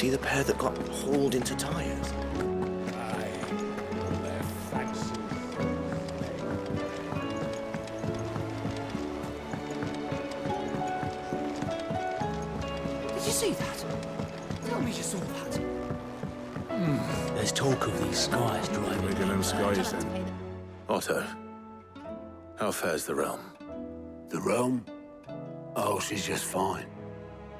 See the pair that got hauled into tyres? Aye, all their fancies. Did you see that? Tell me you saw that. There's talk of these skies driving. Look at them skies then. Otto, how fares the realm? The realm? Oh, she's just fine.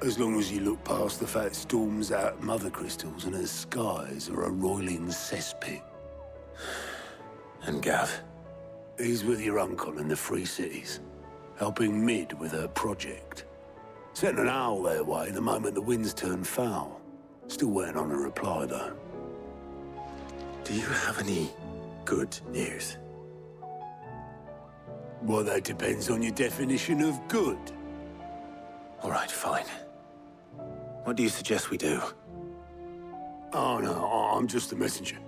As long as you look past the fat storms out mother crystals and her skies are a roiling cesspit. And Gav? He's with your uncle in the Free Cities, helping Mid with her project. Sent an owl their way the moment the winds turned foul. Still waiting on a reply, though. Do you have any good news? Well, that depends on your definition of good. All right, fine. What do you suggest we do? Oh, no, I'm just the messenger.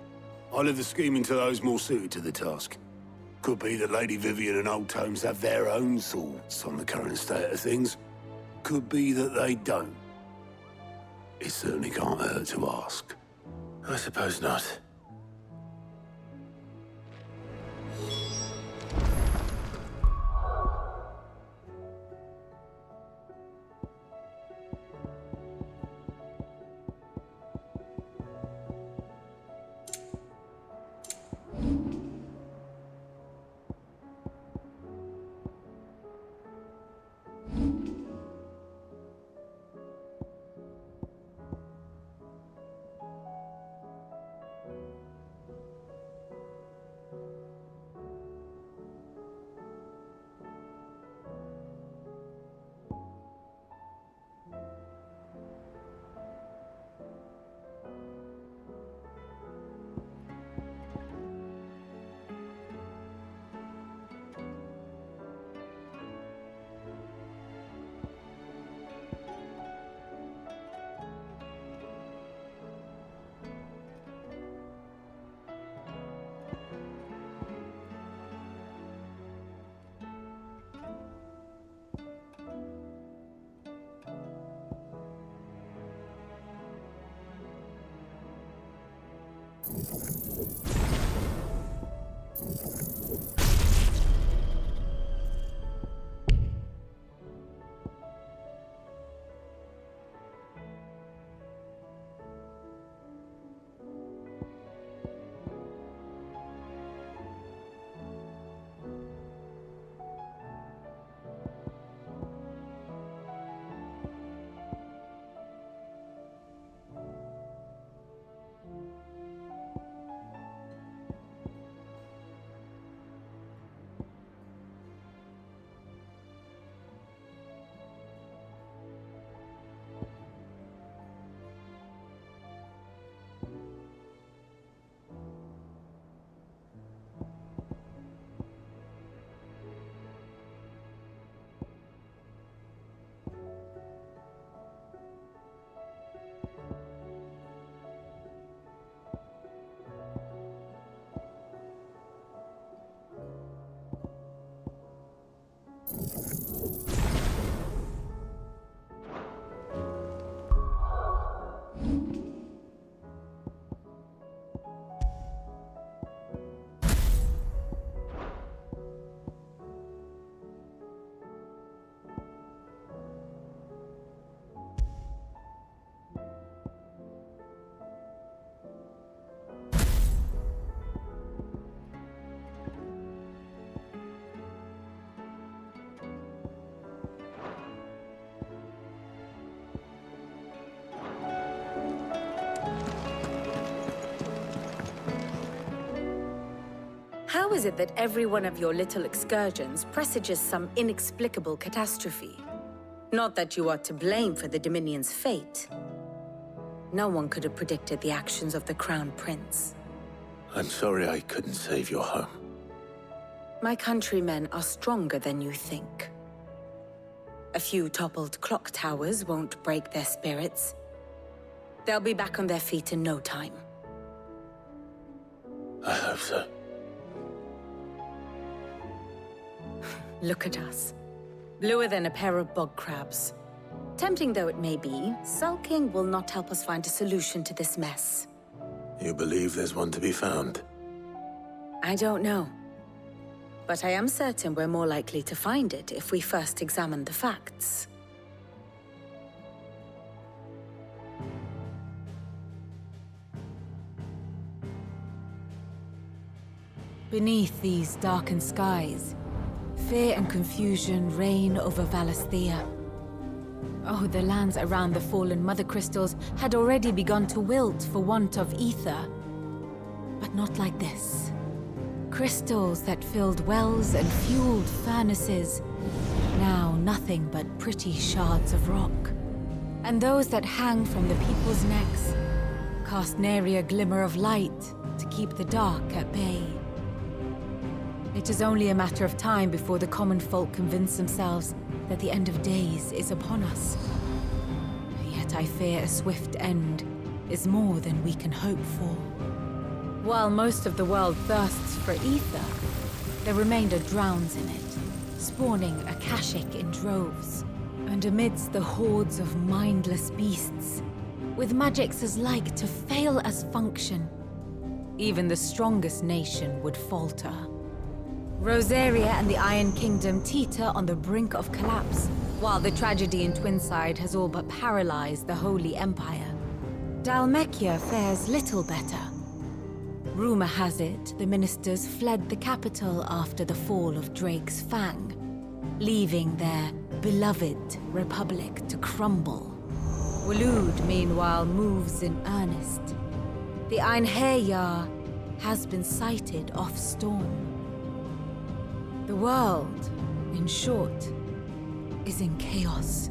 I leave the scheming to those more suited to the task. Could be that Lady Vivian and Old Tomes have their own thoughts on the current state of things. Could be that they don't. It certainly can't hurt to ask. I suppose not. How is it that every one of your little excursions presages some inexplicable catastrophe? Not that you are to blame for the Dominion's fate. No one could have predicted the actions of the Crown Prince. I'm sorry I couldn't save your home. My countrymen are stronger than you think. A few toppled clock towers won't break their spirits. They'll be back on their feet in no time. I hope so. Look at us. Bluer than a pair of bog crabs. Tempting though it may be, sulking will not help us find a solution to this mess. You believe there's one to be found? I don't know. But I am certain we're more likely to find it if we first examine the facts. Beneath these darkened skies, fear and confusion reign over Valisthea. Oh, the lands around the fallen Mother Crystals had already begun to wilt for want of ether. But not like this. Crystals that filled wells and fueled furnaces, now nothing but pretty shards of rock. And those that hang from the people's necks cast nary a glimmer of light to keep the dark at bay. It is only a matter of time before the common folk convince themselves that the end of days is upon us. Yet I fear a swift end is more than we can hope for. While most of the world thirsts for ether, the remainder drowns in it, spawning Akashic in droves. And amidst the hordes of mindless beasts, with magics as like to fail as function, even the strongest nation would falter. Rosaria and the Iron Kingdom teeter on the brink of collapse, while the tragedy in Twinside has all but paralyzed the Holy Empire. Dalmekia fares little better. Rumor has it the ministers fled the capital after the fall of Drake's Fang, leaving their beloved republic to crumble. Waloed, meanwhile, moves in earnest. The Einherjar has been sighted off Storm. The world, in short, is in chaos.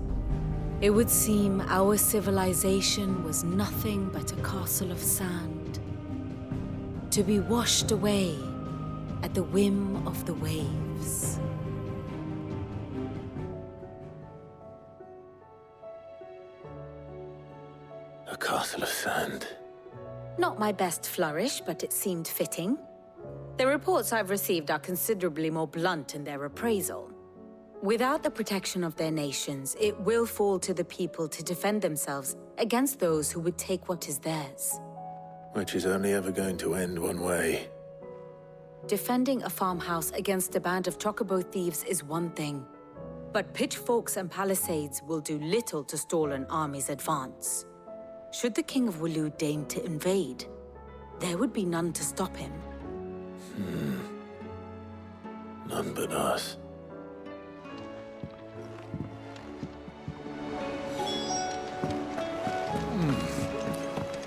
It would seem our civilization was nothing but a castle of sand, to be washed away at the whim of the waves. A castle of sand. Not my best flourish, but it seemed fitting. The reports I've received are considerably more blunt in their appraisal. Without the protection of their nations, it will fall to the people to defend themselves against those who would take what is theirs. Which is only ever going to end one way. Defending a farmhouse against a band of chocobo thieves is one thing, but pitchforks and palisades will do little to stall an army's advance. Should the King of Waloed deign to invade, there would be none to stop him. None but us.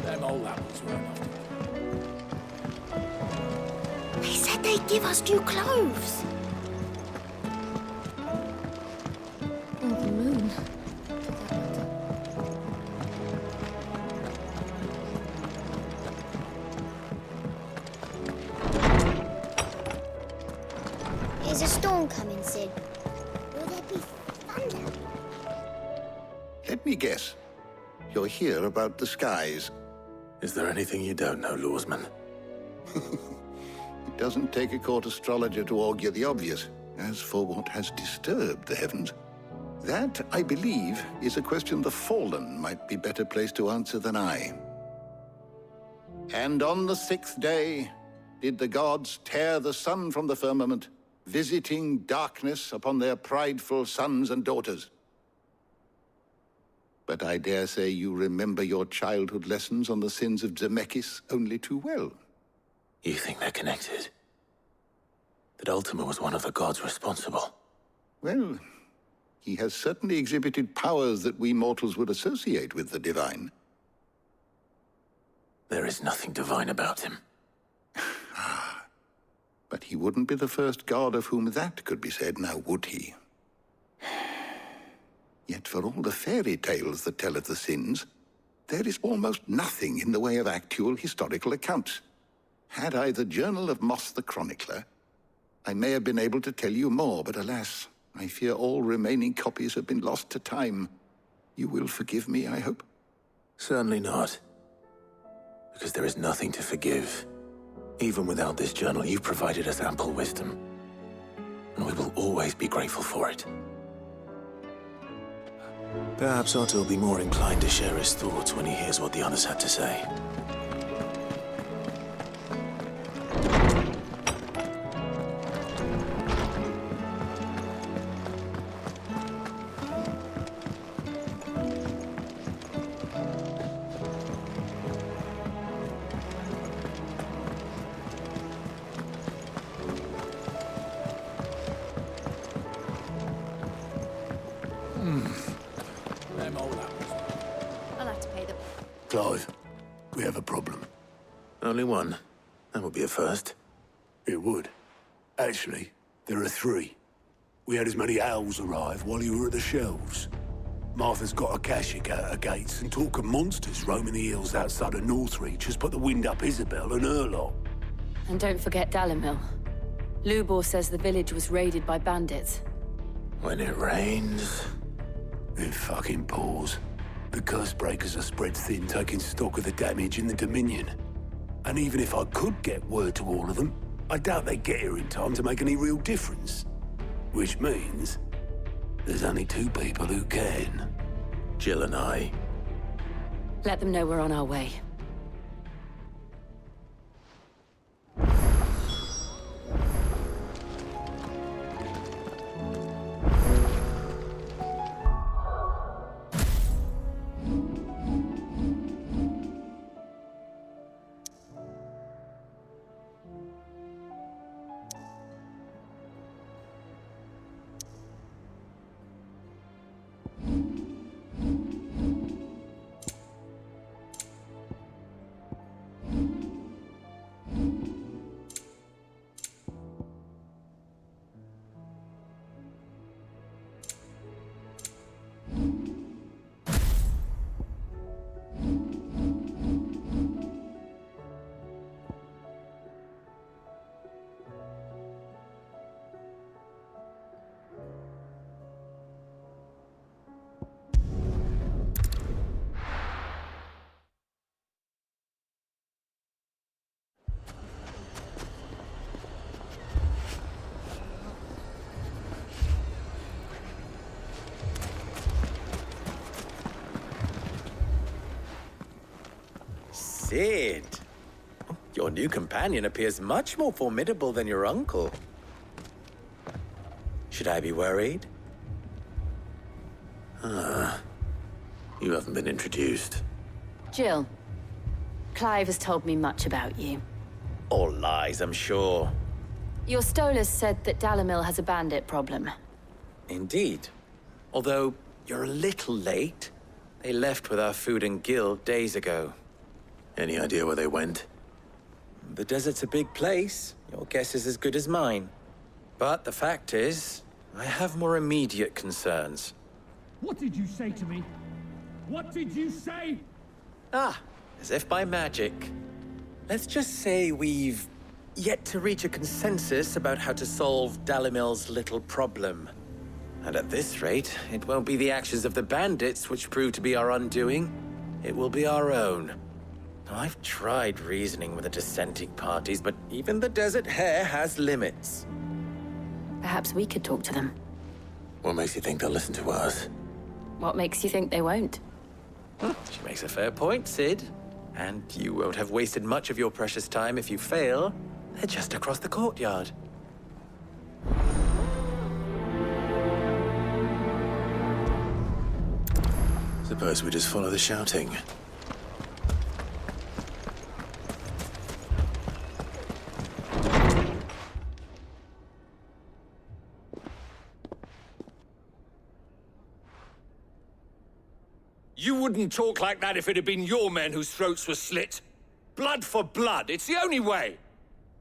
Them old apples were enough. They said they'd give us new clothes. Oh, the moon. Is a storm coming, Sid? Will there be thunder? Let me guess. You're here about the skies. Is there anything you don't know, Lawsman? It doesn't take a court astrologer to augur the obvious. As for what has disturbed the heavens, that, I believe, is a question the Fallen might be better placed to answer than I. And on the 6th day did the gods tear the sun from the firmament, visiting darkness upon their prideful sons and daughters. But I dare say you remember your childhood lessons on the sins of Zemeckis only too well. You think they're connected? That Ultima was one of the gods responsible? Well, he has certainly exhibited powers that we mortals would associate with the divine. There is nothing divine about him. But he wouldn't be the first god of whom that could be said, now would he? Yet for all the fairy tales that tell of the sins, there is almost nothing in the way of actual historical accounts. Had I the Journal of Moss the Chronicler, I may have been able to tell you more, but alas, I fear all remaining copies have been lost to time. You will forgive me, I hope? Certainly not. Because there is nothing to forgive. Even without this journal, you've provided us ample wisdom. And we will always be grateful for it. Perhaps Otto will be more inclined to share his thoughts when he hears what the others had to say. Them old apples. I'll have to pay them. Clive, we have a problem. Only one. That would be a first. It would. Actually, there are three. We had as many owls arrive while you were at the shelves. Martha's got a Kashik out her gates, and talk of monsters roaming the hills outside of Northreach has put the wind up Isabel and her lot. And don't forget Dalimil. Lubor says the village was raided by bandits. When it rains... It fucking pours. The curse breakers are spread thin, taking stock of the damage in the Dominion. And even if I could get word to all of them, I doubt they'd get here in time to make any real difference. Which means there's only two people who can. Jill and I. Let them know we're on our way. Sid! Your new companion appears much more formidable than your uncle. Should I be worried? You haven't been introduced. Jill, Clive has told me much about you. All lies, I'm sure. Your Stolas said that Dalimil has a bandit problem. Indeed. Although, you're a little late. They left with our food and guild days ago. Any idea where they went? The desert's a big place. Your guess is as good as mine. But the fact is, I have more immediate concerns. What did you say to me? What did you say? Ah, as if by magic. Let's just say we've yet to reach a consensus about how to solve Dalimil's little problem. And at this rate, it won't be the actions of the bandits which prove to be our undoing. It will be our own. I've tried reasoning with the dissenting parties, but even the Desert Hare has limits. Perhaps we could talk to them. What makes you think they'll listen to us? What makes you think they won't? She makes a fair point, Sid. And you won't have wasted much of your precious time if you fail. They're just across the courtyard. Suppose we just follow the shouting. You wouldn't talk like that if it had been your men whose throats were slit. Blood for blood, it's the only way.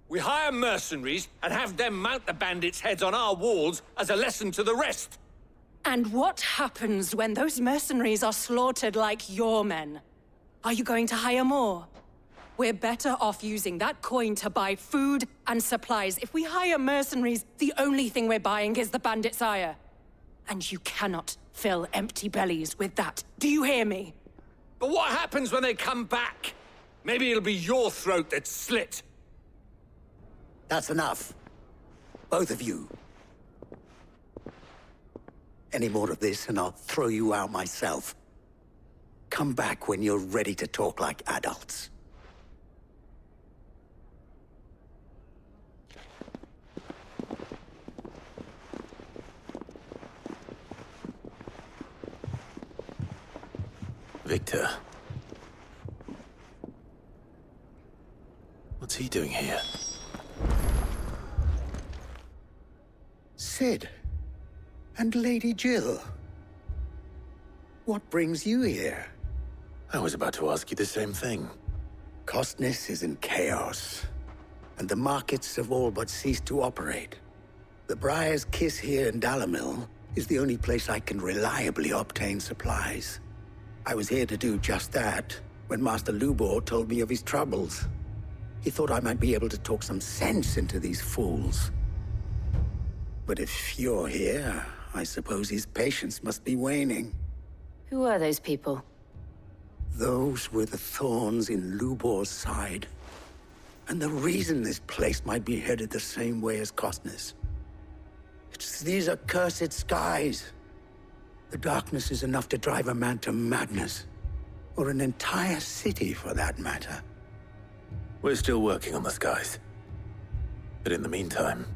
We hire mercenaries and have them mount the bandits' heads on our walls as a lesson to the rest. And what happens when those mercenaries are slaughtered like your men? Are you going to hire more? We're better off using that coin to buy food and supplies. If we hire mercenaries, the only thing we're buying is the bandits' ire. And you cannot fill empty bellies with that. Do you hear me? But what happens when they come back? Maybe it'll be your throat that's slit. That's enough. Both of you. Any more of this and I'll throw you out myself. Come back when you're ready to talk like adults. Victor. What's he doing here? Sid. And Lady Jill. What brings you here? I was about to ask you the same thing. Costness is in chaos, and the markets have all but ceased to operate. The Briar's Kiss here in Dalimil is the only place I can reliably obtain supplies. I was here to do just that when Master Lubor told me of his troubles. He thought I might be able to talk some sense into these fools. But if you're here, I suppose his patience must be waning. Who are those people? Those were the thorns in Lubor's side. And the reason this place might be headed the same way as Costness. It's these accursed skies. The darkness is enough to drive a man to madness. Or an entire city, for that matter. We're still working on the skies. But in the meantime,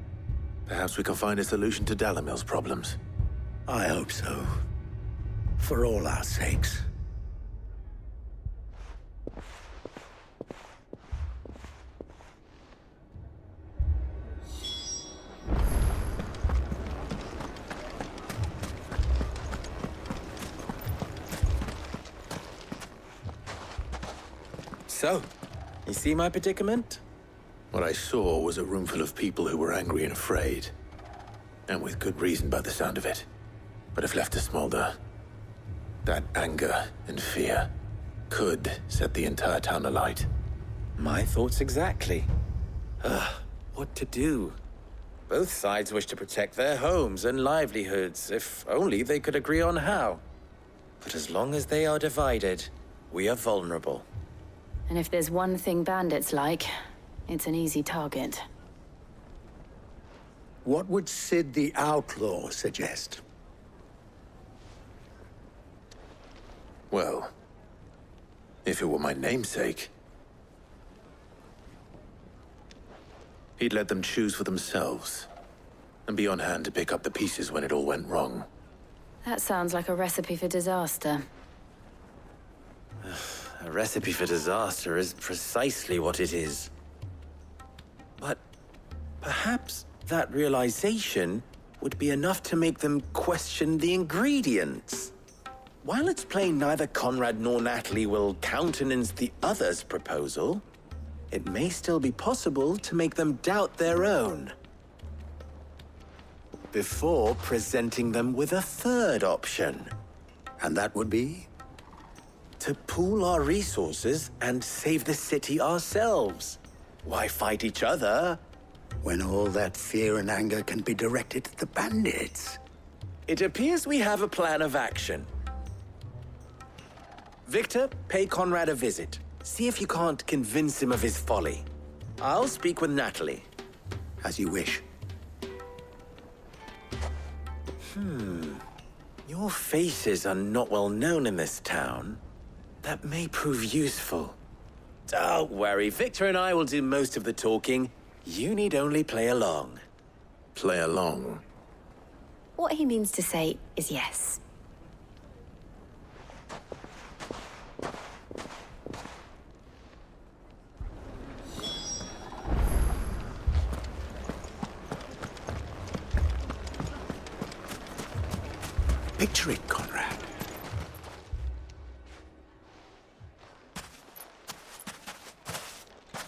perhaps we can find a solution to Dalimil's problems. I hope so. For all our sakes. So, you see my predicament? What I saw was a room full of people who were angry and afraid. And with good reason by the sound of it. But if left to smolder, that anger and fear could set the entire town alight. My thoughts exactly. What to do? Both sides wish to protect their homes and livelihoods, if only they could agree on how. But as long as they are divided, we are vulnerable. And if there's one thing bandits like, it's an easy target. What would Sid the Outlaw suggest? Well, if it were my namesake, he'd let them choose for themselves, and be on hand to pick up the pieces when it all went wrong. That sounds like a recipe for disaster. A recipe for disaster is precisely what it is. But perhaps that realization would be enough to make them question the ingredients. While it's plain neither Conrad nor Natalie will countenance the other's proposal, it may still be possible to make them doubt their own. Before presenting them with a third option. And that would be? To pool our resources and save the city ourselves. Why fight each other? When all that fear and anger can be directed at the bandits. It appears we have a plan of action. Victor, pay Conrad a visit. See if you can't convince him of his folly. I'll speak with Natalie. As you wish. Your faces are not well known in this town. That may prove useful. Don't worry, Victor and I will do most of the talking. You need only play along. Play along? What he means to say is yes. Picture it, Conrad.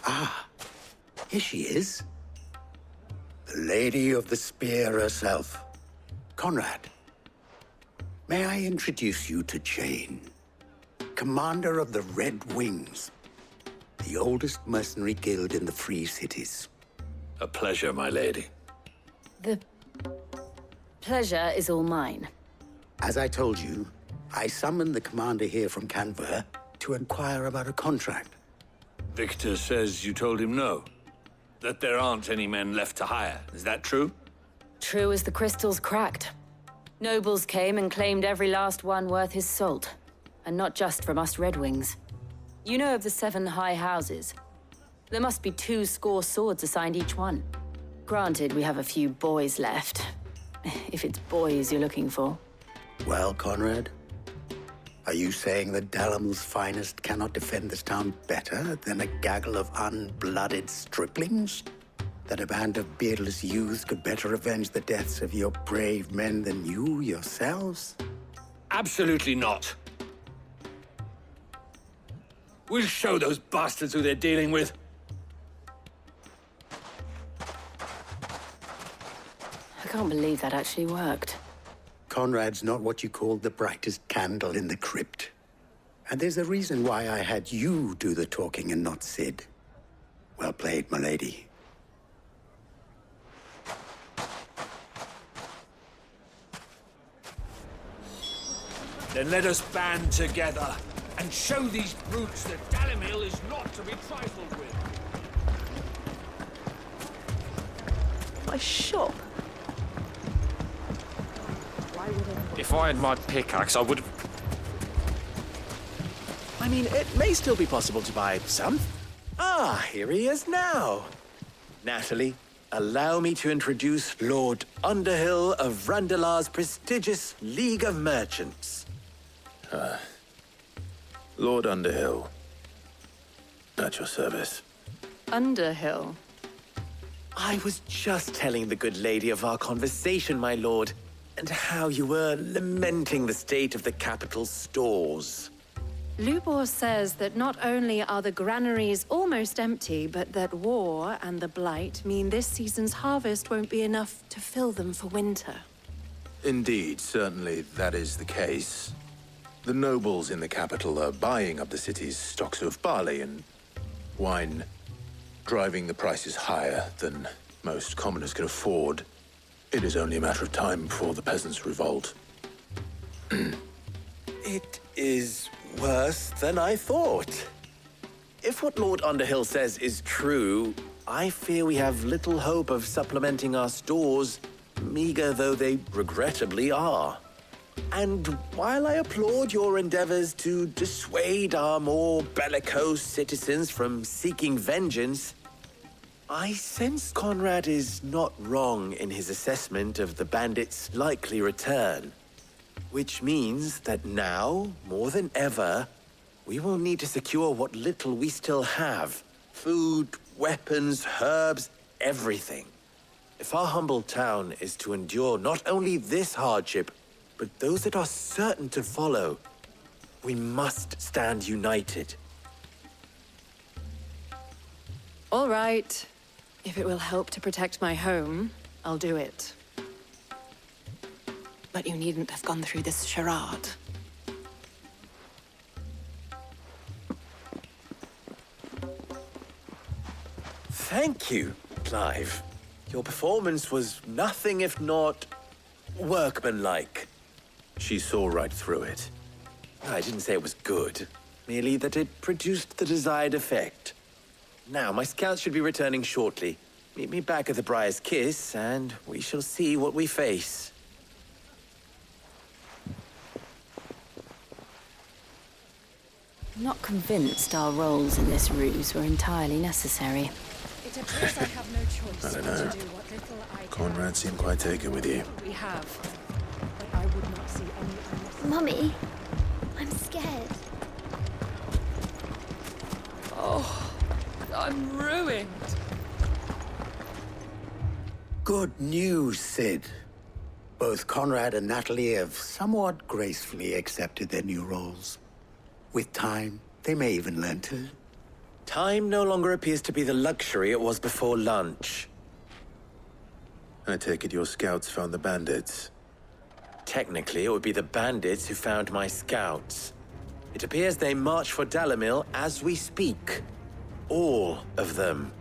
Ah, here she is. The Lady of the Spear herself. Conrad, may I introduce you to Jane, commander of the Red Wings, the oldest mercenary guild in the Free Cities. A pleasure, my lady. The pleasure is all mine. As I told you, I summoned the commander here from Canver to inquire about a contract. Victor says you told him no. That there aren't any men left to hire. Is that true? True as the crystal's cracked. Nobles came and claimed every last one worth his salt. And not just from us Red Wings. You know of the 7 high houses. There must be 2 swords assigned each one. Granted, we have a few boys left. If it's boys you're looking for. Well, Conrad, are you saying that Dalamel's finest cannot defend this town better than a gaggle of unblooded striplings? That a band of beardless youths could better avenge the deaths of your brave men than you yourselves? Absolutely not. We'll show those bastards who they're dealing with. I can't believe that actually worked. Conrad's not what you call the brightest candle in the crypt. And there's a reason why I had you do the talking and not Sid. Well played, my lady. Then let us band together and show these brutes that Dalimil is not to be trifled with. My shop? If I had my pickaxe, I would... I mean, it may still be possible to buy some. Ah, here he is now. Natalie, allow me to introduce Lord Underhill of Randalar's prestigious League of Merchants. Lord Underhill. At your service. Underhill? I was just telling the good lady of our conversation, my lord, and how you were lamenting the state of the capital's stores. Lubor says that not only are the granaries almost empty, but that war and the Blight mean this season's harvest won't be enough to fill them for winter. Indeed, certainly that is the case. The nobles in the capital are buying up the city's stocks of barley and wine, driving the prices higher than most commoners can afford. It is only a matter of time before the peasants revolt. It is worse than I thought. If what Lord Underhill says is true, I fear we have little hope of supplementing our stores, meager though they regrettably are. And while I applaud your endeavors to dissuade our more bellicose citizens from seeking vengeance, I sense Conrad is not wrong in his assessment of the bandits' likely return. Which means that now, more than ever, we will need to secure what little we still have. Food, weapons, herbs, everything. If our humble town is to endure not only this hardship, but those that are certain to follow, we must stand united. All right. If it will help to protect my home, I'll do it. But you needn't have gone through this charade. Thank you, Clive. Your performance was nothing if not workmanlike. She saw right through it. I didn't say it was good, merely that it produced the desired effect. Now, my scouts should be returning shortly. Meet me back at the Briar's Kiss, and we shall see what we face. I'm not convinced our roles in this ruse were entirely necessary. It appears I have no choice I don't know. to do what little I Conrad seemed quite taken with you. we have. But I would not see any Mummy, I'm scared. Oh, I'm ruined. Good news, Sid. Both Conrad and Natalie have somewhat gracefully accepted their new roles. With time, they may even learn to. Time no longer appears to be the luxury it was before lunch. I take it your scouts found the bandits. Technically, it would be the bandits who found my scouts. It appears they march for Dalimil as we speak. All of them.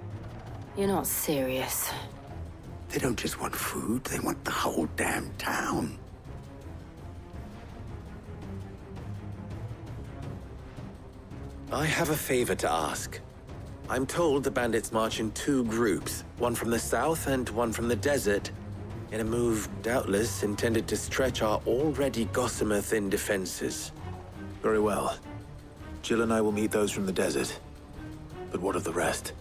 You're not serious. They don't just want food, they want the whole damn town. I have a favor to ask. I'm told the bandits march in 2 groups, one from the south and one from the desert. in a move doubtless intended to stretch our already gossamer-thin defenses. Very well. Jill and I will meet those from the desert. But what of the rest?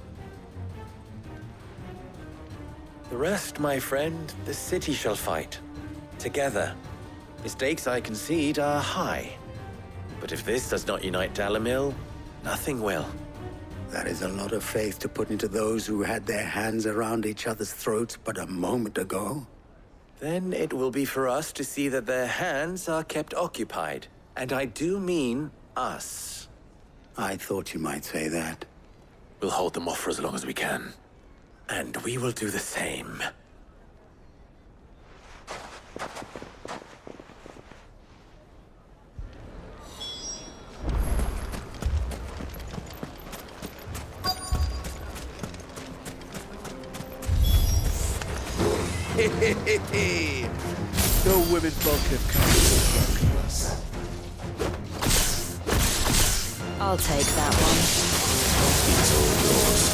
The rest, my friend, the city shall fight. Together. The stakes, I concede, are high. But if this does not unite Dalimil, nothing will. That is a lot of faith to put into those who had their hands around each other's throats but a moment ago. Then it will be for us to see that their hands are kept occupied. And I do mean us. I thought you might say that. We'll hold them off for as long as we can. And we will do the same. No women's vodka can us. I'll take that one. It's all yours.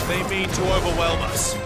They mean to overwhelm us.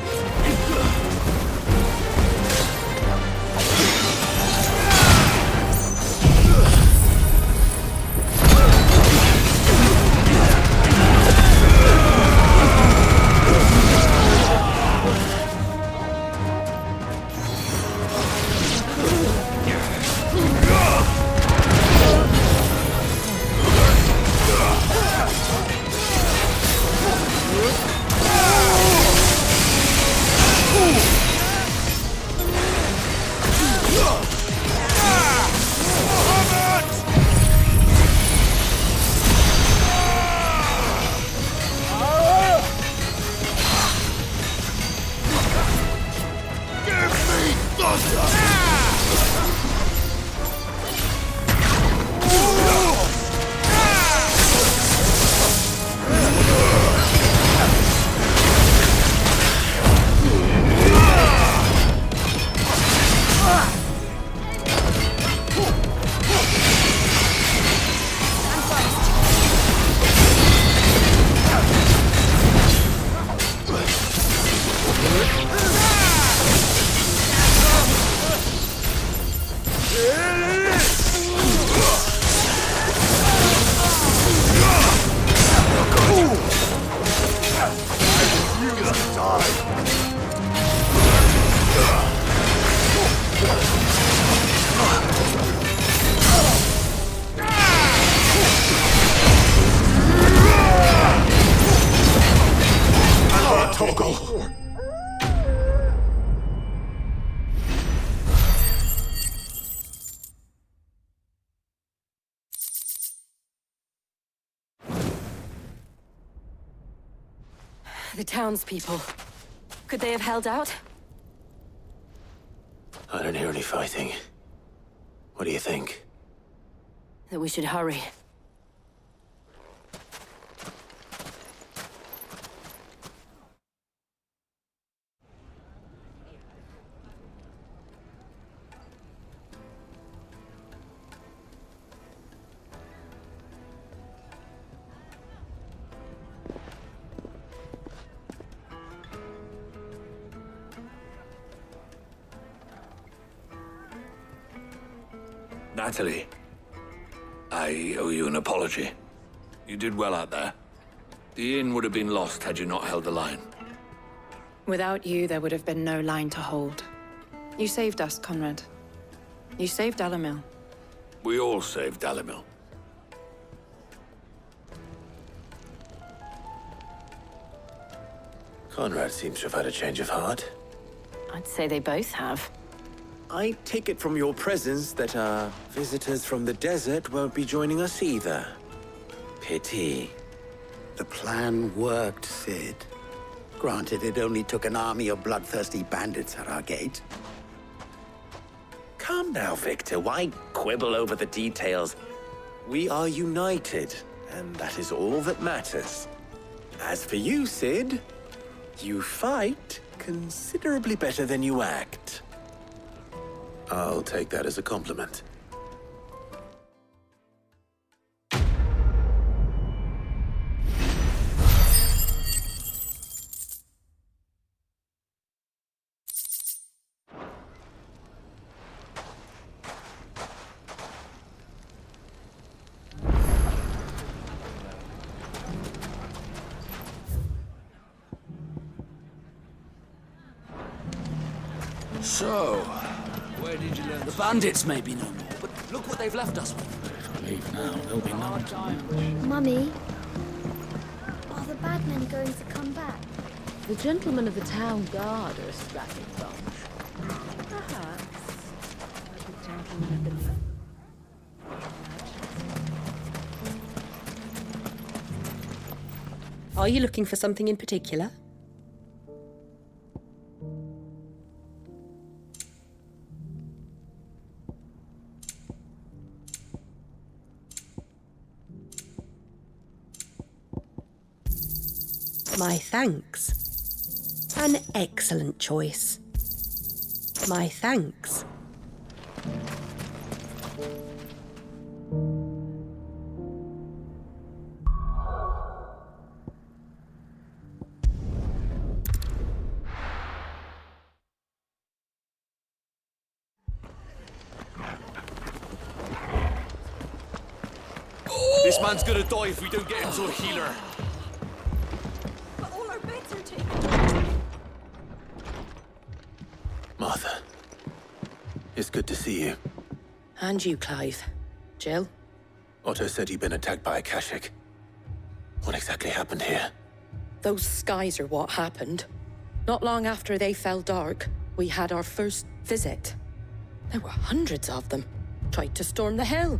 The townspeople. Could they have held out? I don't hear any fighting. What do you think? That we should hurry. Natalie, I owe you an apology. You did well out there. The inn would have been lost had you not held the line. Without you, there would have been no line to hold. You saved us, Conrad. You saved Dalimil. We all saved Dalimil. Conrad seems to have had a change of heart. I'd say they both have. I take it from your presence that our visitors from the desert won't be joining us either. Pity. The plan worked, Sid. Granted, it only took an army of bloodthirsty bandits at our gate. Calm now, Victor. Why quibble over the details? We are united, and that is all that matters. As for you, Sid, you fight considerably better than you act. I'll take that as a compliment. So, where did you learn? The bandits may be no more, but look what they've left us with. If we leave now, there'll be no time. Mummy, are the bad men going to come back? The gentlemen of the town guard are a strapping bunch. Perhaps. The gentlemen of the... Are you looking for something in particular? My thanks. An excellent choice. My thanks. This man's gonna die if we don't get him to a healer. But all our beds are taken. Martha, it's good to see you. And you, Clive. Jill? Otto said you'd been attacked by a Kashik. What exactly happened here? Those skies are what happened. Not long after they fell dark, we had our first visit. There were hundreds of them. Tried to storm the hill.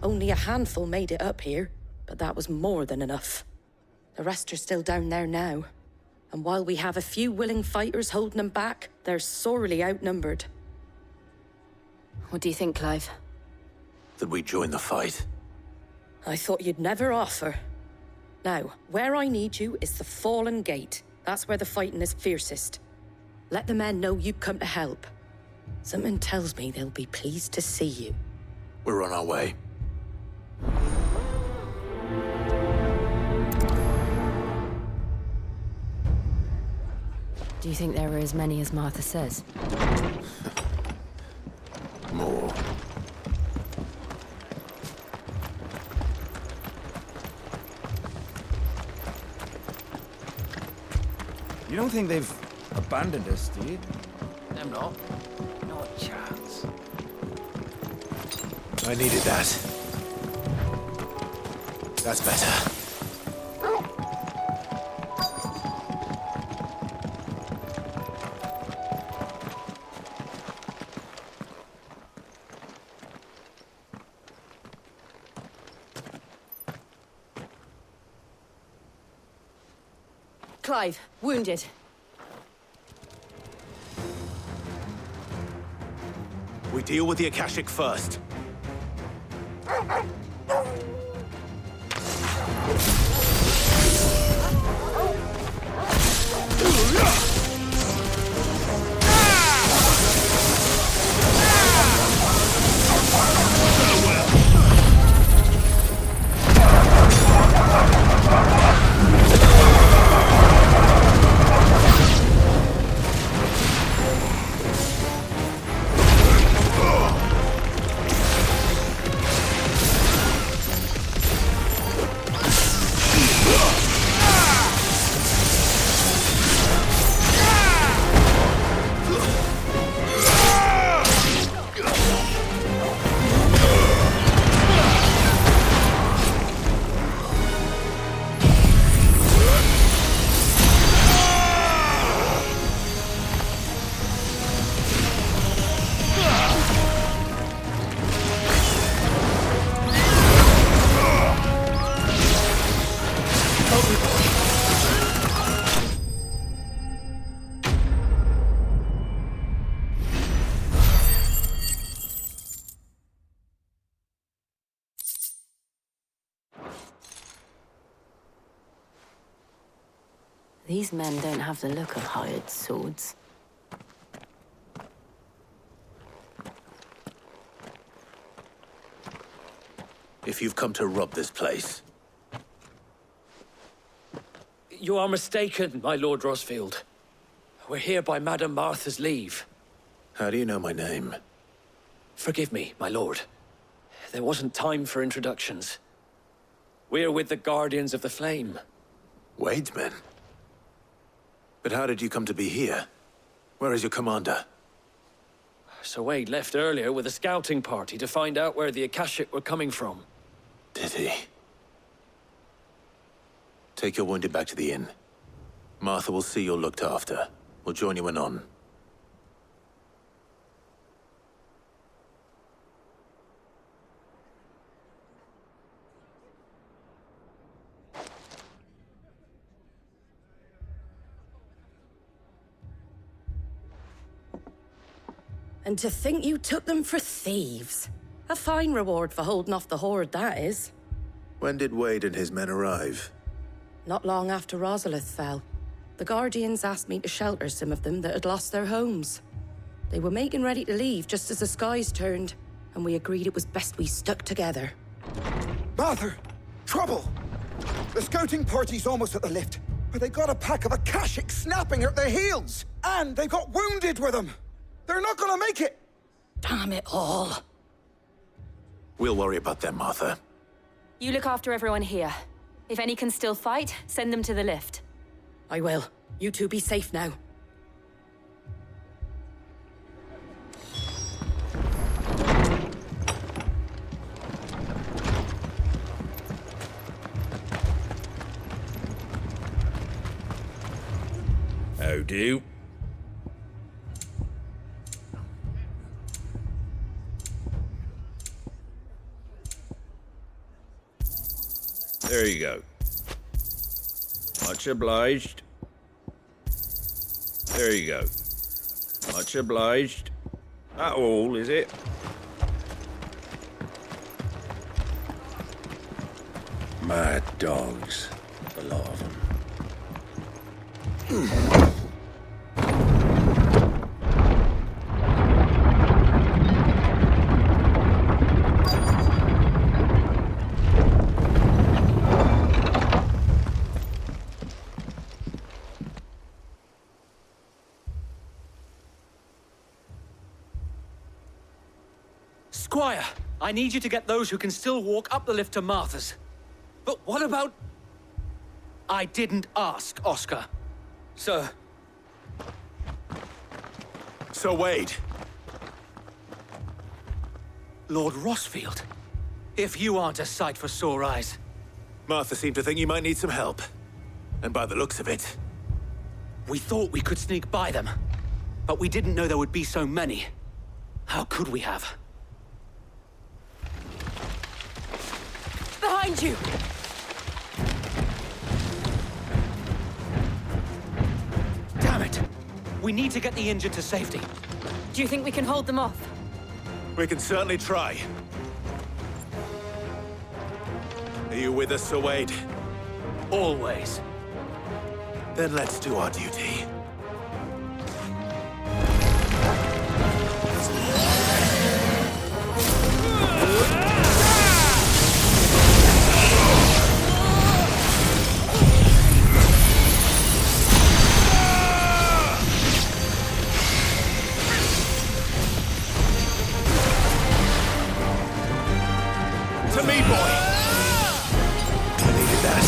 Only a handful made it up here, but that was more than enough. The rest are still down there now. And while we have a few willing fighters holding them back, they're sorely outnumbered. What do you think, Clive? That we join the fight? I thought you'd never offer. Now, where I need you is the Fallen Gate. That's where the fighting is fiercest. Let the men know you come to help. Something tells me they'll be pleased to see you. We're on our way. Do you think there are as many as Martha says? More. You don't think they've abandoned us, do you? Them not. Not a chance. I needed that. That's better. Clive, wounded. We deal with the Akashic first. These men don't have the look of hired swords. If you've come to rob this place, You are mistaken, my Lord Rosfield. We're here by Madame Martha's leave. how do you know my name? Forgive me, my lord. There wasn't time for introductions. We're with the Guardians of the Flame. Wade's men? But how did you come to be here? Where is your commander? Sir Wade left earlier with a scouting party to find out where the Akashic were coming from. Did he? Take your wounded back to the inn. Martha will see you're looked after. We'll join you anon. And to think you took them for thieves. A fine reward for holding off the horde, that is. When did Wade and his men arrive? Not long after Rosalith fell. The Guardians asked me to shelter some of them that had lost their homes. They were making ready to leave just as the skies turned, and we agreed it was best we stuck together. Martha! Trouble! The scouting party's almost at the lift, but they got a pack of Akashic snapping at their heels! And they got wounded with them! They're not gonna make it! Damn it all. We'll worry about them, Martha. You look after everyone here. If any can still fight, send them to the lift. I will. You two be safe now. How do? There you go. Much obliged. There you go. Much obliged. That all, is it? Mad dogs. A lot of them. Squire, I need you to get those who can still walk up the lift to Martha's. But what about... I didn't ask, Oscar. Sir. Sir Wade. Lord Rosfield. If you aren't a sight for sore eyes. Martha seemed to think you might need some help. And by the looks of it... We thought we could sneak by them. But we didn't know there would be so many. How could we have? Behind you! Damn it! We need to get the injured to safety. Do you think we can hold them off? We can certainly try. Are you with us, Sir Wade? Always. Then let's do our duty. To me, boy! I needed that.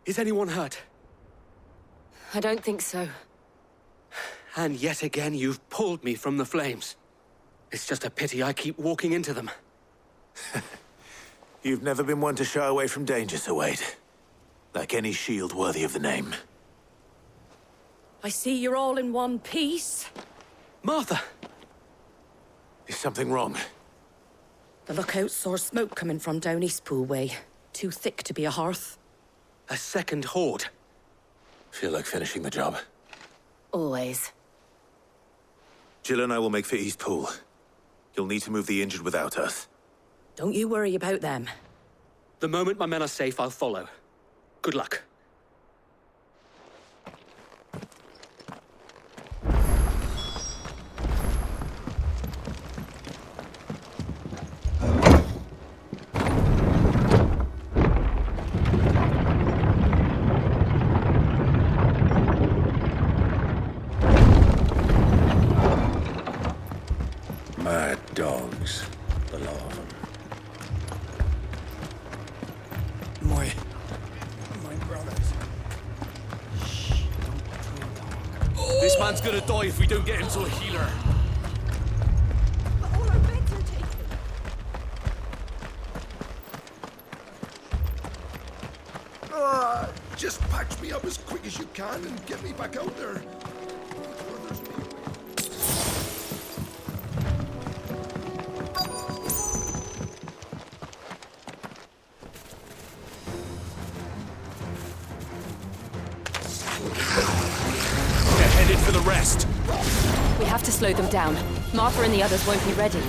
Is anyone hurt? I don't think so. And yet again, you've pulled me from the flames. It's just a pity I keep walking into them. You've never been one to shy away from danger, Sir Wade. Like any shield worthy of the name. I see you're all in one piece. Martha! Is something wrong? The lookout saw smoke coming from down Eastpool way. Too thick to be a hearth. A second horde. Feel like finishing the job? Always. Jill and I will make for Eastpool. You'll need to move the injured without us. Don't you worry about them. The moment my men are safe, I'll follow. Good luck. Mad dogs. The law of them. My brothers. This man's gonna die if we don't get him to a healer. Just patch me up as quick as you can and get me back out there. They're headed for the rest. We have to slow them down. Martha and the others won't be ready.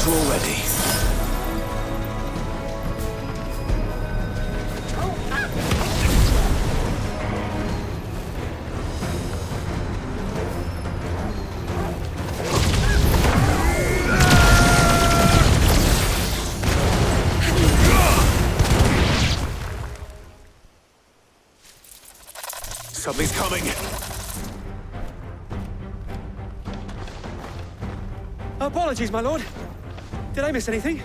We're all ready. Something's coming. Apologies, my lord. Did I miss anything?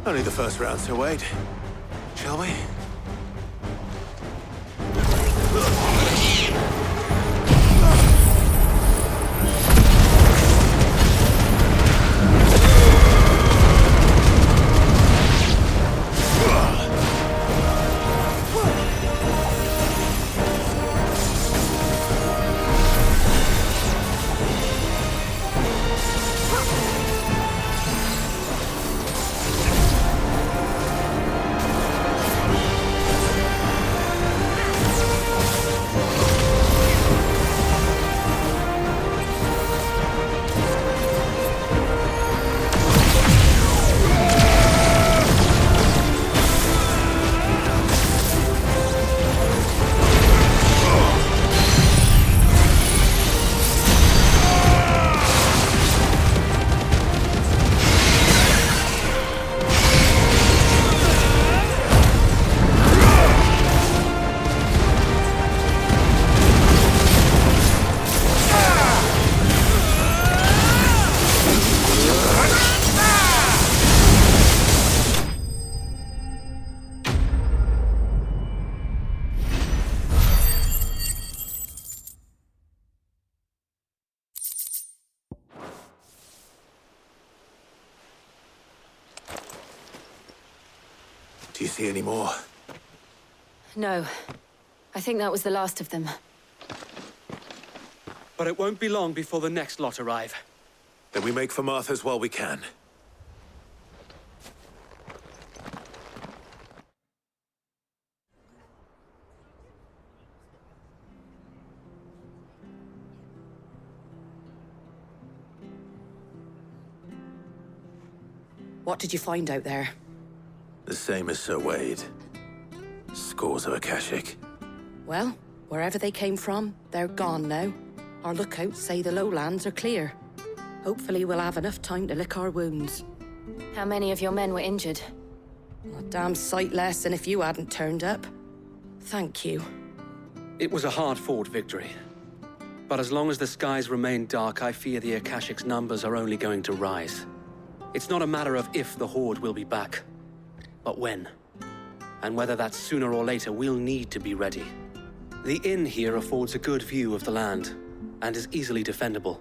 Only the first round, Sir Wade. Shall we? Do you see any more? No. I think that was the last of them. But it won't be long before the next lot arrive. Then we make for Martha's while we can. What did you find out there? The same as Sir Wade. Scores of Akashic. Well, wherever they came from, they're gone now. Our lookouts say the lowlands are clear. Hopefully we'll have enough time to lick our wounds. How many of your men were injured? A damn sight less than if you hadn't turned up. Thank you. It was a hard-fought victory. But as long as the skies remain dark, I fear the Akashic's numbers are only going to rise. It's not a matter of if the Horde will be back, but when. And whether that's sooner or later, we'll need to be ready. The inn here affords a good view of the land, and is easily defendable.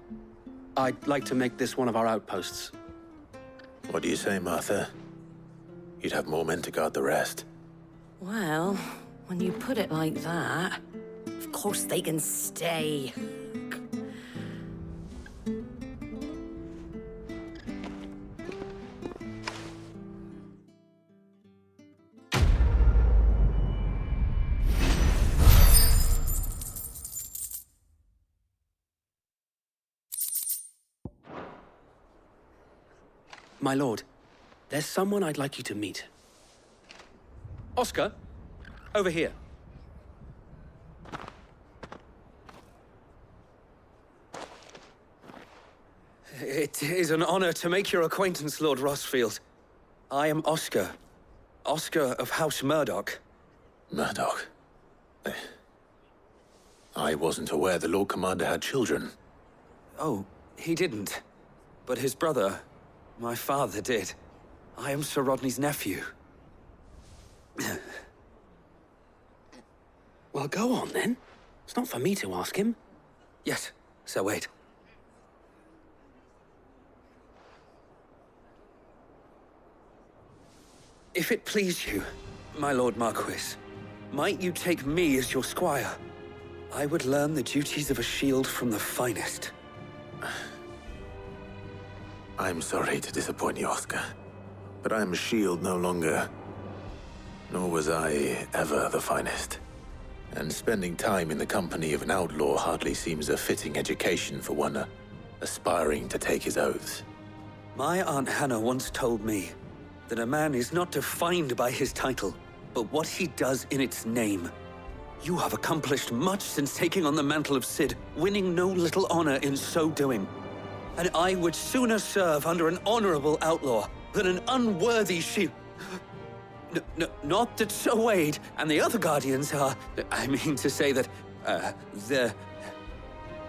I'd like to make this one of our outposts. What do you say, Martha? You'd have more men to guard the rest. Well, when you put it like that, of course they can stay. My lord, there's someone I'd like you to meet. Oscar, over here. It is an honor to make your acquaintance, Lord Rossfield. I am Oscar. Oscar of House Murdoch. Murdoch? I wasn't aware the Lord Commander had children. Oh, he didn't. But his brother, my father, did. I am Sir Rodney's nephew. Well, go on, then. It's not for me to ask him. Yes, Sir Wade. If it please you, my Lord Marquis, might you take me as your squire? I would learn the duties of a shield from the finest. I'm sorry to disappoint you, Oscar, but I'm a shield no longer. Nor was I ever the finest. And spending time in the company of an outlaw hardly seems a fitting education for one aspiring to take his oaths. My Aunt Hannah once told me that a man is not defined by his title, but what he does in its name. You have accomplished much since taking on the mantle of Cid, winning no little honor in so doing. And I would sooner serve under an honorable outlaw than an unworthy shield. Not that Sir Wade and the other Guardians are... I mean to say that, they're...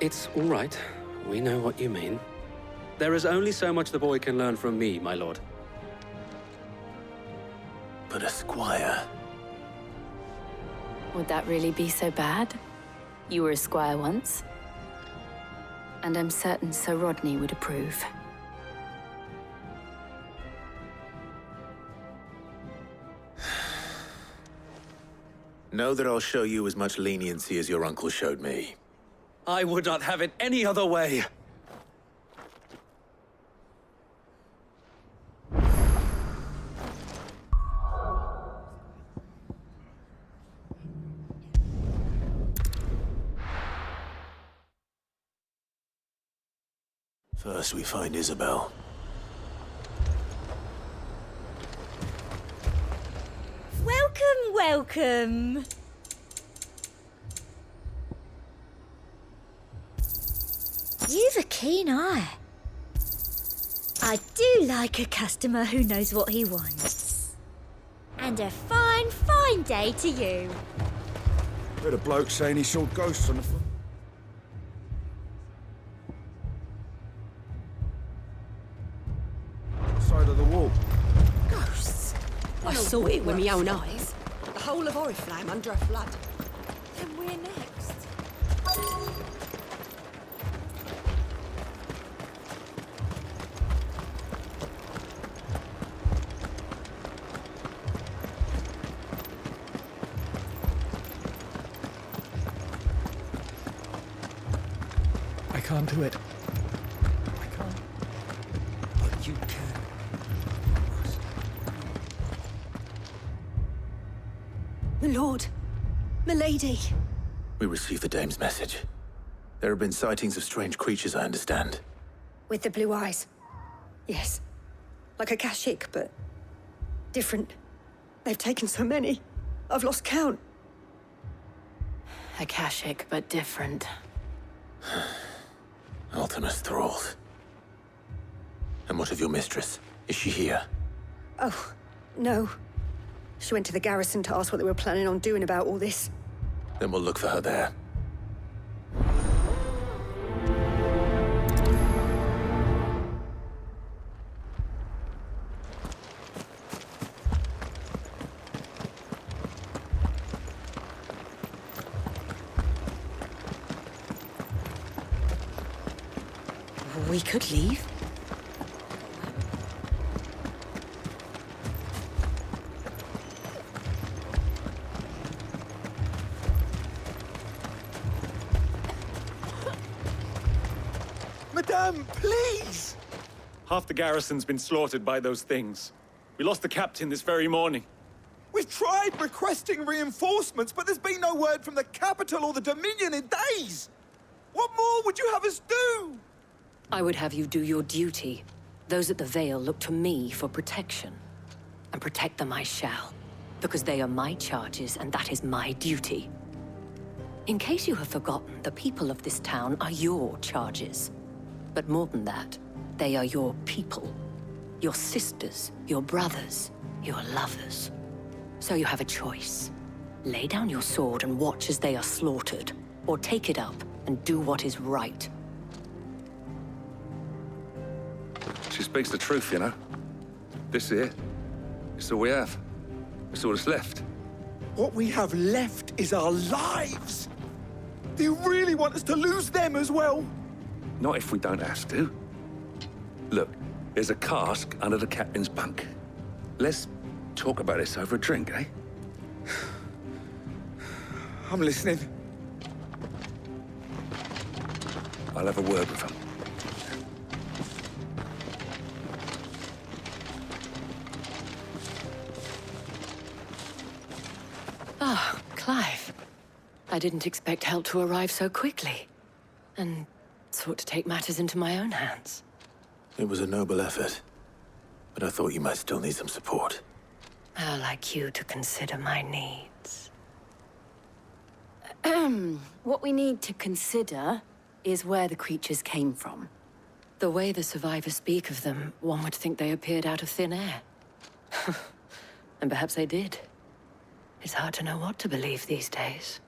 It's all right. We know what you mean. There is only so much the boy can learn from me, my lord. But a squire... Would that really be so bad? You were a squire once. And I'm certain Sir Rodney would approve. Know that I'll show you as much leniency as your uncle showed me. I would not have it any other way. First we find Isabel. Welcome, welcome. You've a keen eye. I do like a customer who knows what he wants. And a fine, fine day to you. Heard a bloke saying he saw ghosts on the... side of the wall. Ghosts? I saw it with my own eyes. The whole of Oriflamme under a flood. Then we're next. I can't do it. I can't. But you can. My lord. Milady. We received the dame's message. There have been sightings of strange creatures, I understand. With the blue eyes. Yes. Like a Kashik, but different. They've taken so many. I've lost count. Akashic, but different. Ultimus thralls. And what of your mistress? Is she here? Oh, no. She went to the garrison to ask what they were planning on doing about all this. Then we'll look for her there. We could leave. Madame, please! Half the garrison's been slaughtered by those things. We lost the captain this very morning. We've tried requesting reinforcements, but there's been no word from the capital or the Dominion in days! What more would you have us do? I would have you do your duty. Those at the Vale look to me for protection. And protect them I shall. Because they are my charges, and that is my duty. In case you have forgotten, the people of this town are your charges. But more than that, they are your people. Your sisters, your brothers, your lovers. So you have a choice. Lay down your sword and watch as they are slaughtered, or take it up and do what is right. She speaks the truth, you know. This here, it's all we have. It's all that's left. What we have left is our lives! Do you really want us to lose them as well? Not if we don't have to. Look, there's a cask under the captain's bunk. Let's talk about this over a drink, eh? I'm listening. I'll have a word with him. Ah, Clive. I didn't expect help to arrive so quickly. And sought to take matters into my own hands. It was a noble effort, but I thought you might still need some support. I'd like you to consider my needs. What we need to consider is where the creatures came from. The way the survivors speak of them, one would think they appeared out of thin air. And perhaps they did. It's hard to know what to believe these days.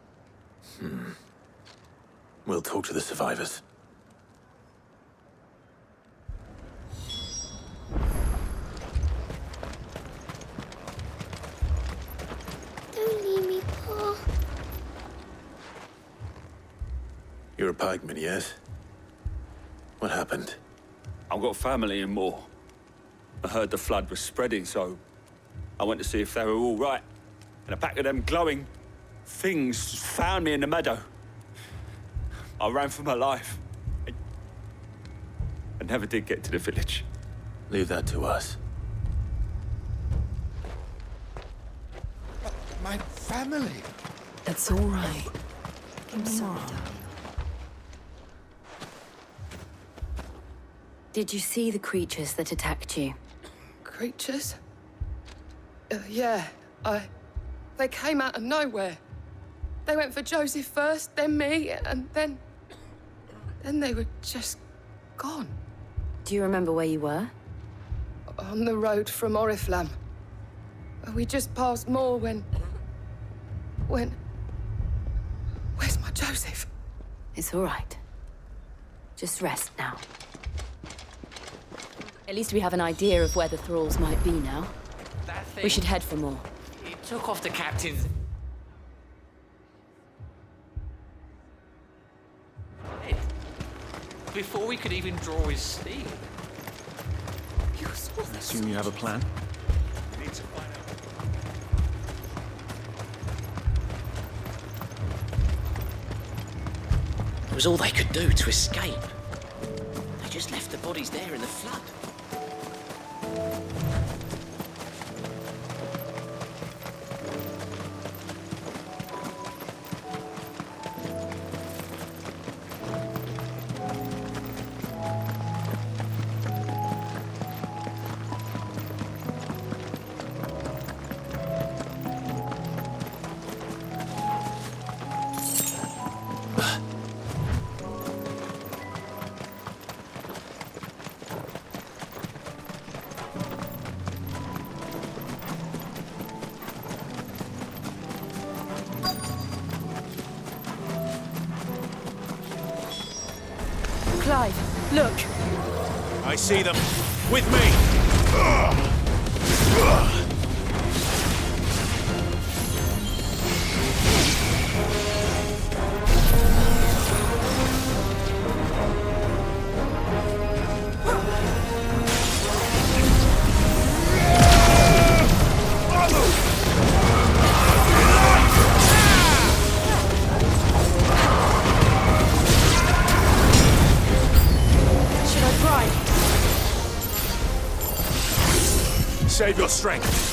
We'll talk to the survivors. Don't leave me, Pa. You're a pikeman, yes? What happened? I've got family in Moor. I heard the flood was spreading, so I went to see if they were all right. And a pack of them glowing things found me in the meadow. I ran for my life. I never did get to the village. Leave that to us. My family. That's all right. I'm sorry, darling. Did you see the creatures that attacked you? Creatures? Yeah, They came out of nowhere. They went for Joseph first, then me, and then they were just gone. Do you remember where you were? On the road from Oriflamme. We just passed Moor when... Where's my Joseph? It's all right. Just rest now. At least we have an idea of where the thralls might be now. We should head for more. He took off the captain's head before we could even draw his steel. You saw I assume you have a plan? We need to find out. was all they could do to escape. They just left the bodies there in the flood. Clive, look. I see them. With me! Save your strength.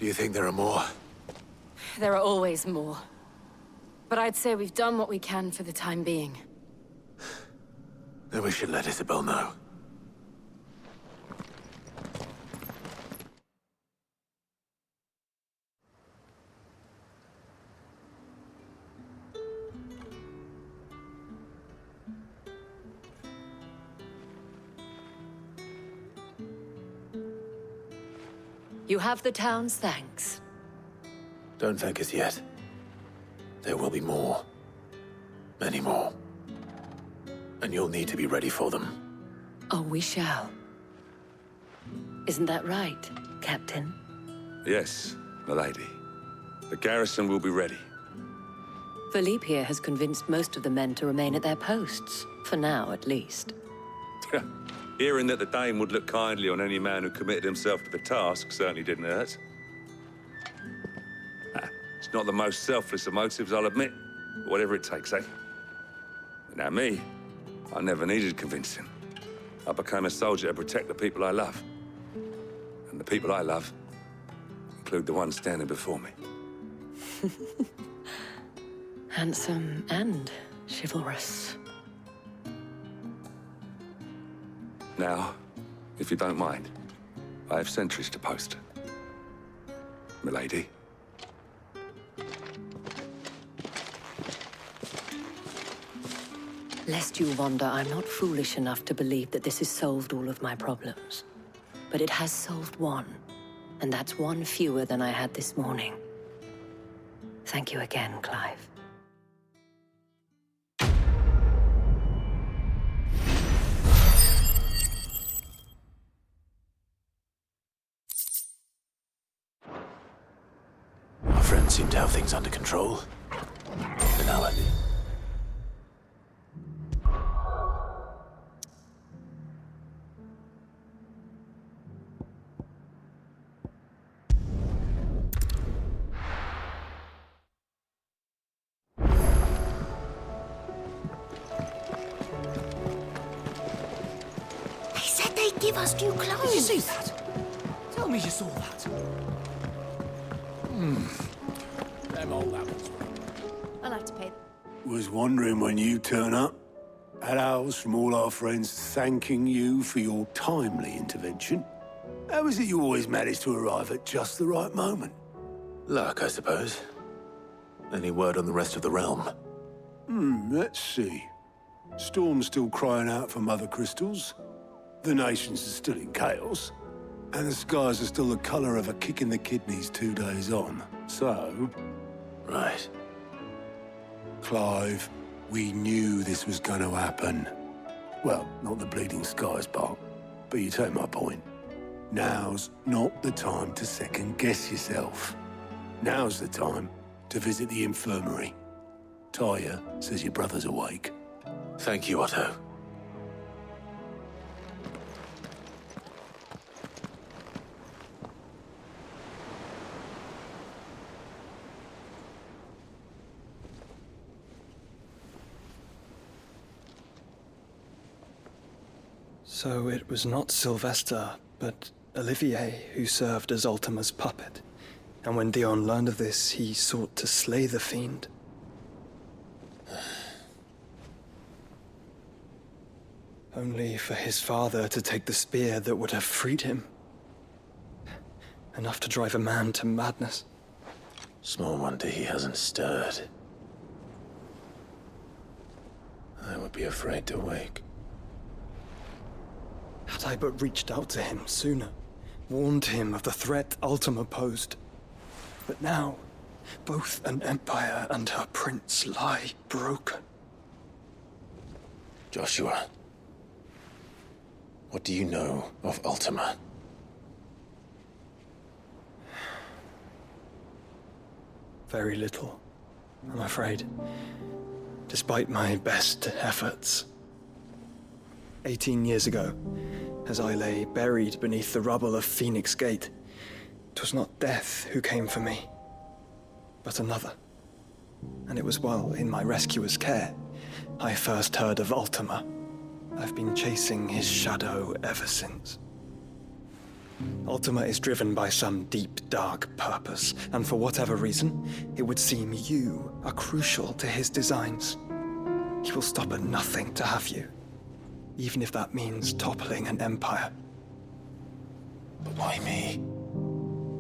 Do you think there are more? There are always more. But I'd say we've done what we can for the time being. Then we should let Isabel know. You have the town's thanks. Don't thank us yet. There will be more. Many more. And you'll need to be ready for them. Oh, we shall. Isn't that right, Captain? Yes, milady. The garrison will be ready. Philippe here has convinced most of the men to remain at their posts. For now, at least. Hearing that the Dane would look kindly on any man who committed himself to the task certainly didn't hurt. It's not the most selfless of motives, I'll admit. But whatever it takes, eh? Now me, I never needed convincing. I became a soldier to protect the people I love. And the people I love include the ones standing before me. Handsome and chivalrous. Now, if you don't mind, I have sentries to post. Milady. Lest you wonder, I'm not foolish enough to believe that this has solved all of my problems. But it has solved one, and that's one fewer than I had this morning. Thank you again, Clive. Our friends seem to have things under control. And Alan. They said they'd give us new clothes. Did you see that? Tell me you saw that. Them old apples. I'll have to pay. Was wondering when you turn up. Had owls from all our friends thanking you for your timely intervention. How is it you always manage to arrive at just the right moment? Luck, I suppose. Any word on the rest of the realm? Let's see. Storm's still crying out for mother crystals. The nations are still in chaos. And the skies are still the colour of a kick in the kidneys 2 days on. So... Right. Clive, we knew this was going to happen. Well, not the bleeding skies part, but you take my point. Now's not the time to second-guess yourself. Now's the time to visit the infirmary. Tyre says your brother's awake. Thank you, Otto. So it was not Sylvester, but Olivier who served as Ultima's puppet. And when Dion learned of this, he sought to slay the fiend. Only for his father to take the spear that would have freed him. Enough to drive a man to madness. Small wonder he hasn't stirred. I would be afraid to wake. Had I but reached out to him sooner, warned him of the threat Ultima posed. But now, both an empire and her prince lie broken. Joshua, what do you know of Ultima? Very little, I'm afraid. Despite my best efforts. 18 years ago, as I lay buried beneath the rubble of Phoenix Gate, 'twas not death who came for me, but another. And it was while in my rescuer's care I first heard of Ultima. I've been chasing his shadow ever since. Ultima is driven by some deep, dark purpose, and for whatever reason, it would seem you are crucial to his designs. He will stop at nothing to have you, even if that means toppling an empire. But why me?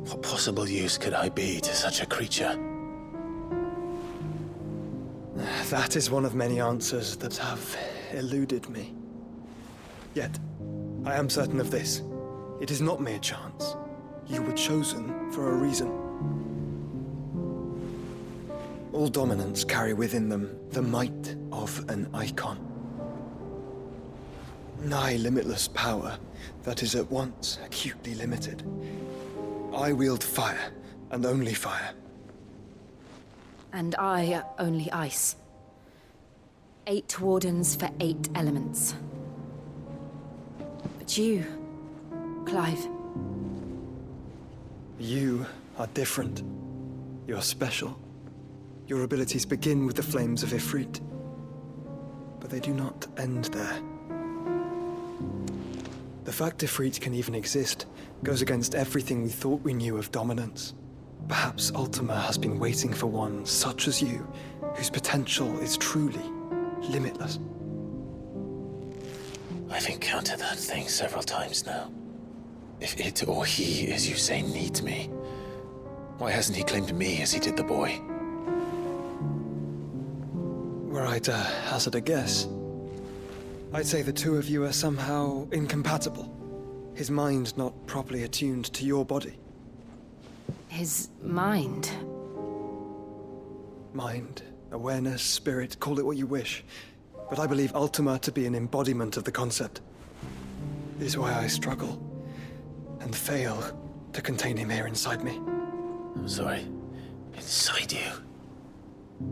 What possible use could I be to such a creature? That is one of many answers that have eluded me. Yet, I am certain of this. It is not mere chance. You were chosen for a reason. All dominants carry within them the might of an icon. Nigh limitless power that is at once acutely limited. I wield fire, and only fire. And I only ice. 8 wardens for 8 elements. But you, Clive. You are different. You're special. Your abilities begin with the flames of Ifrit. But they do not end there. The fact Ifrit can even exist goes against everything we thought we knew of dominance. Perhaps Ultima has been waiting for one such as you, whose potential is truly limitless. I've encountered that thing several times now. If it or he, as you say, needs me, why hasn't he claimed me as he did the boy? Were I to hazard a guess, I'd say the two of you are somehow incompatible. His mind not properly attuned to your body. His mind? Mind, awareness, spirit, call it what you wish. But I believe Ultima to be an embodiment of the concept. It is why I struggle and fail to contain him here inside me. I'm sorry. Inside you?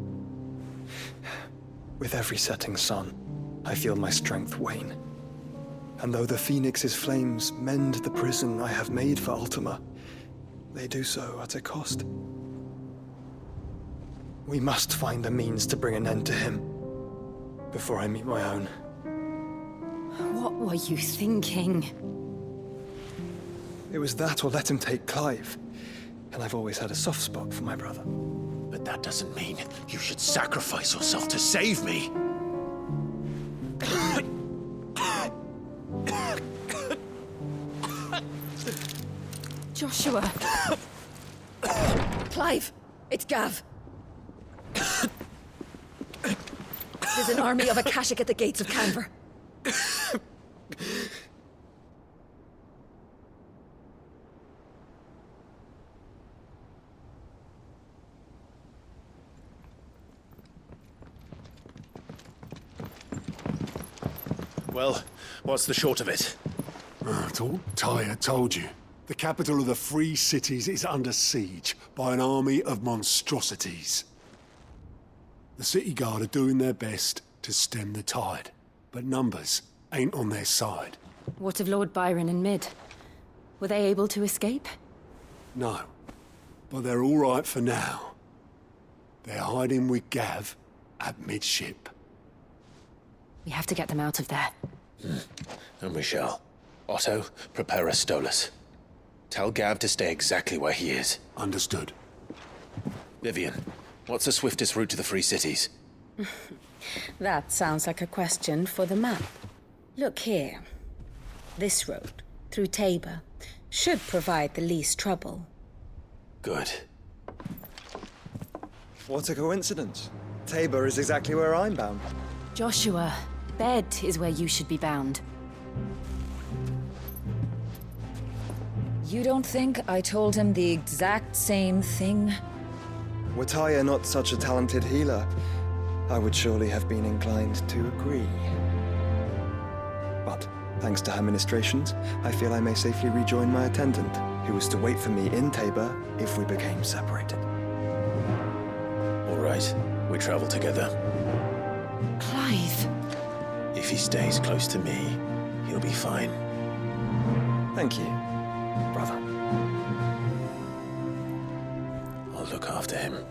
With every setting sun, I feel my strength wane. And though the Phoenix's flames mend the prison I have made for Ultima, they do so at a cost. We must find a means to bring an end to him before I meet my own. What were you thinking? It was that or let him take Clive. And I've always had a soft spot for my brother. But that doesn't mean you should sacrifice yourself to save me. Joshua! Clive! It's Gav! There's an army of Akashic at the gates of Canver. Well, what's the short of it? I thought Tyre told you. The capital of the Free Cities is under siege by an army of monstrosities. The city guard are doing their best to stem the tide, but numbers ain't on their side. What of Lord Byron and Mid? Were they able to escape? No, but they're all right for now. They're hiding with Gav at midship. We have to get them out of there. And we shall. Otto, prepare a Stolas. Tell Gav to stay exactly where he is. Understood. Vivian, what's the swiftest route to the Free Cities? That sounds like a question for the map. Look here. This road, through Tabor, should provide the least trouble. Good. What a coincidence. Tabor is exactly where I'm bound. Joshua, bed is where you should be bound. You don't think I told him the exact same thing? Were Tyre not such a talented healer, I would surely have been inclined to agree. But, thanks to her ministrations, I feel I may safely rejoin my attendant, who was to wait for me in Tabor if we became separated. All right, we travel together. Clive! If he stays close to me, he'll be fine. Thank you, brother. I'll look after him.